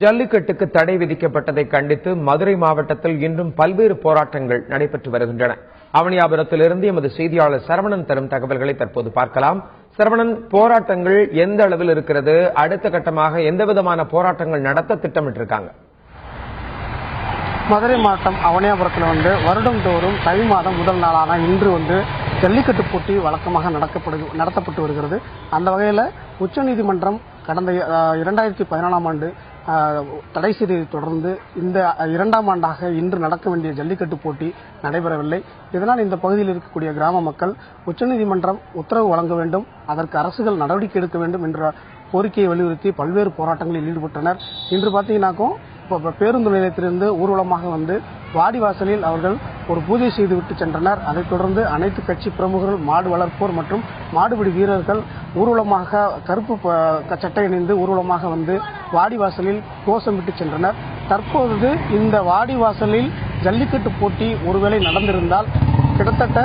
ஜல்லிக்கட்டுக்கு தடை விதிக்கப்பட்டதை கண்டித்து மதுரை மாவட்டத்தில் இன்றும் பல்வேறு போராட்டங்கள் நடைபெற்று வருகின்றன. அவனியாபுரத்திலிருந்து எமது செய்தியாளர் சரவணன் தரும் தகவல்களை தற்போது பார்க்கலாம். சரவணன், போராட்டங்கள் எந்த அளவில் இருக்கிறது? அடுத்த கட்டமாக எந்த விதமான போராட்டங்கள் நடத்த திட்டமிட்டிருக்காங்க? மதுரை மாவட்டம் அவனியாபுரத்தில் வருடம் தோறும் தை மாதம் முதல் நாளான இன்று ஜல்லிக்கட்டு போட்டி வழக்கமாக நடத்தப்பட்டு வருகிறது. அந்த வகையில் உச்சநீதிமன்றம் கடந்த 2014ஆம் ஆண்டு தடை செய்ததை தொடர்ந்து இந்த 2ஆம் ஆண்டாக இன்று நடக்க வேண்டிய ஜல்லிக்கட்டு போட்டி நடைபெறவில்லை. இதனால் இந்த பகுதியில் இருக்கக்கூடிய கிராம மக்கள் உச்சநீதிமன்றம் உத்தரவு வழங்க வேண்டும், அதற்கு அரசுகள் நடவடிக்கை எடுக்க வேண்டும் என்ற கோரிக்கையை வலியுறுத்தி பல்வேறு போராட்டங்களில் ஈடுபட்டனர். இன்று பார்த்தீங்கன்னாக்கும் பேருந்து நிலையத்திலிருந்து ஊர்வலமாக வாடிவாசலில் அவர்கள் ஒரு பூஜை செய்துவிட்டு சென்றனர். அதைத் தொடர்ந்து அனைத்து கட்சி பிரமுகர்கள், மாடு வளர்ப்போர் மற்றும் மாடுபிடி வீரர்கள் ஊர்வலமாக கருப்பு சட்டை அணிந்து ஊர்வலமாக வாடிவாசலில் கோஷமிட்டு சென்றனர். தற்போது இந்த வாடிவாசலில் ஜல்லிக்கட்டு போட்டி ஒருவேளை நடந்திருந்தால் கிட்டத்தட்ட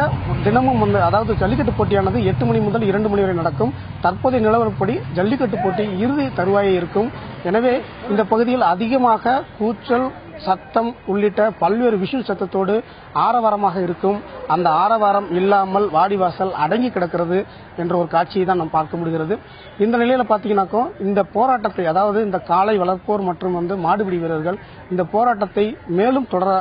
தினமும் அதாவது ஜல்லிக்கட்டு போட்டியானது 8 மணி முதல் 2 மணி வரை நடக்கும். தற்போதைய நிலவரப்படி ஜல்லிக்கட்டு போட்டி இறுதி தருவாயே இருக்கும். எனவே இந்த பகுதியில் அதிகமாக கூச்சல், சத்தம் உள்ளிட்ட பல்வேறு விஷுவல் சத்தத்தோடு ஆரவாரமாக இருக்கும். அந்த ஆரவாரம் இல்லாமல் வாடிவாசல் அடங்கி கிடக்கிறது என்ற ஒரு காட்சியை தான் நாம் பார்க்க முடிகிறது. இந்த நிலையில பாத்தீங்கன்னாக்கோ இந்த போராட்டத்தை, அதாவது இந்த காளை வளர்ப்போர் மற்றும் மாடுபிடி வீரர்கள் இந்த போராட்டத்தை மேலும் தொடர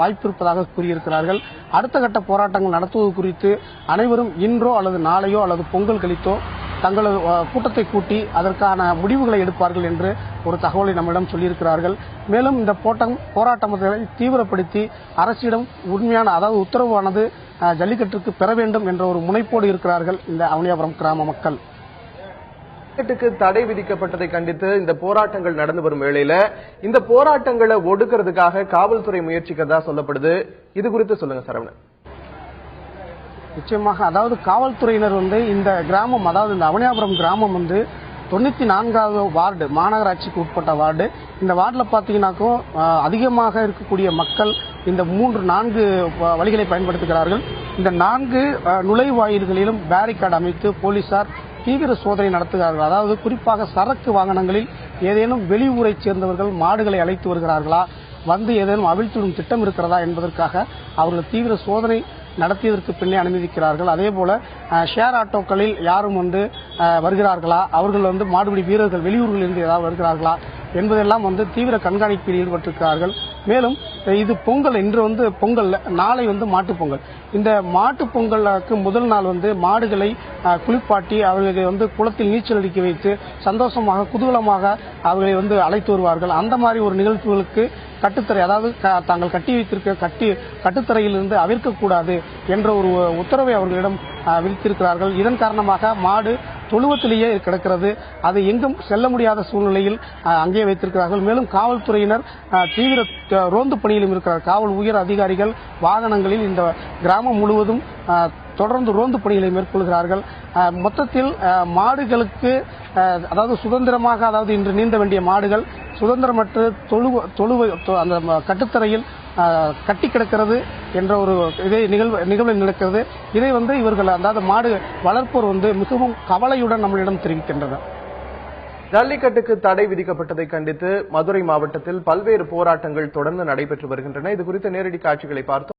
வாய்ப்பு இருப்பதாக கூறியிருக்கிறார்கள். அடுத்த கட்ட போராட்டங்கள் நடத்துவது குறித்து அனைவரும் இன்றோ அல்லது நாளையோ அல்லது பொங்கல் கழித்தோ தங்களது கூட்டத்தை கூட்டி அதற்கான முடிவுகளை எடுப்பார்கள் என்று ஒரு தகவலை நம்மிடம் சொல்லியிருக்கிறார்கள். மேலும் இந்த போராட்டத்தை தீவிரப்படுத்தி அரசிடம் உண்மையான, அதாவது உத்தரவானது ஜல்லிக்கட்டுக்கு பெற வேண்டும் என்ற ஒரு முனைப்போடு இருக்கிறார்கள் இந்த அவனியாபுரம் கிராம மக்கள். ஜல்லிக்கட்டுக்கு தடை விதிக்கப்பட்டதை கண்டித்து இந்த போராட்டங்கள் நடந்து வரும் வேளையில இந்த போராட்டங்களை ஒடுக்கிறதுக்காக காவல்துறை முயற்சிக்கிறதா சொல்லப்படுது. இது குறித்து சொல்லுங்க சரவணன். நிச்சயமாக, அதாவது காவல்துறையினர் இந்த கிராமம், அதாவது இந்த அவனியாபுரம் கிராமம் 94வது வார்டு, மாநகராட்சிக்கு உட்பட்ட வார்டு. இந்த வார்டில் பார்த்தீங்கன்னாக்கும் அதிகமாக இருக்கக்கூடிய மக்கள் இந்த 3-4 வழிகளை பயன்படுத்துகிறார்கள். இந்த 4 நுழைவாயில்களிலும் பேரிகார்டு அமைத்து போலீசார் தீவிர சோதனை நடத்துகிறார்கள். அதாவது குறிப்பாக சரக்கு வாகனங்களில் ஏதேனும் வெளியூரைச் சேர்ந்தவர்கள் மாடுகளை அழைத்து வருகிறார்களா, ஏதேனும் அவிழ்த்துவிடும் திட்டம் இருக்கிறதா என்பதற்காக அவர்கள் தீவிர சோதனை நடத்தியதற்கு பின்னே அனுமதிக்கிறார்கள். அதே போல ஷேர் ஆட்டோக்களில் யாரும் வருகிறார்களா, அவர்கள் மாடுபிடி வீரர்கள் வெளியூர்களிலிருந்து ஏதாவது வருகிறார்களா என்பதெல்லாம் தீவிர கண்காணிப்பில் ஈடுபட்டிருக்கிறார்கள். மேலும் இது பொங்கல், இன்று பொங்கல், நாளை மாட்டுப் பொங்கல். இந்த மாட்டுப் பொங்கலுக்கு முதல் நாள் மாடுகளை குளிப்பாட்டி அவர்களை குளத்தில் நீச்சல் அடிக்க வைத்து சந்தோஷமாக குதூகலமாக அவர்களை அழைத்து வருவார்கள். அந்த மாதிரி ஒரு நிகழ்வுகளுக்கு கட்டுத்தரை, அதாவது தாங்கள் கட்டி வைத்திருக்க கட்டுத்தரையிலிருந்து அவிர்க்கக்கூடாது என்ற ஒரு உத்தரவை அவர்களிடம் விதித்திருக்கிறார்கள். இதன் காரணமாக மாடு தொழுவத்திலேயே கிடக்கிறது. அது எங்கும் செல்ல முடியாத சூழ்நிலையில் அங்கே வைத்திருக்கிறார்கள். மேலும் காவல்துறையினர் தீவிர ரோந்து பணியிலும் இருக்கிறார். காவல் உயர் அதிகாரிகள் வாகனங்களில் இந்த கிராமம் முழுவதும் தொடர்ந்து ரோந்து பணிகளை மேற்கொள்கிறார்கள். மொத்தத்தில் மாடுகளுக்கு, அதாவது சுதந்திரமாக, அதாவது இன்று நீந்த வேண்டிய மாடுகள் சுதந்திரமற்ற அந்த கட்டுத்தரையில் கட்டி கிடக்கிறது என்ற ஒரு நிகழ்வு நடக்கிறது. இதை இவர்கள், அதாவது மாடு வளர்ப்போர் மிகவும் கவலையுடன் நம்மளிடம் தெரிவிக்கின்றனர். ஜல்லிக்கட்டுக்கு தடை விதிக்கப்பட்டதை கண்டித்து மதுரை மாவட்டத்தில் பல்வேறு போராட்டங்கள் தொடர்ந்து நடைபெற்று வருகின்றன. இது குறித்த நேரடி காட்சிகளை பார்த்தோம்.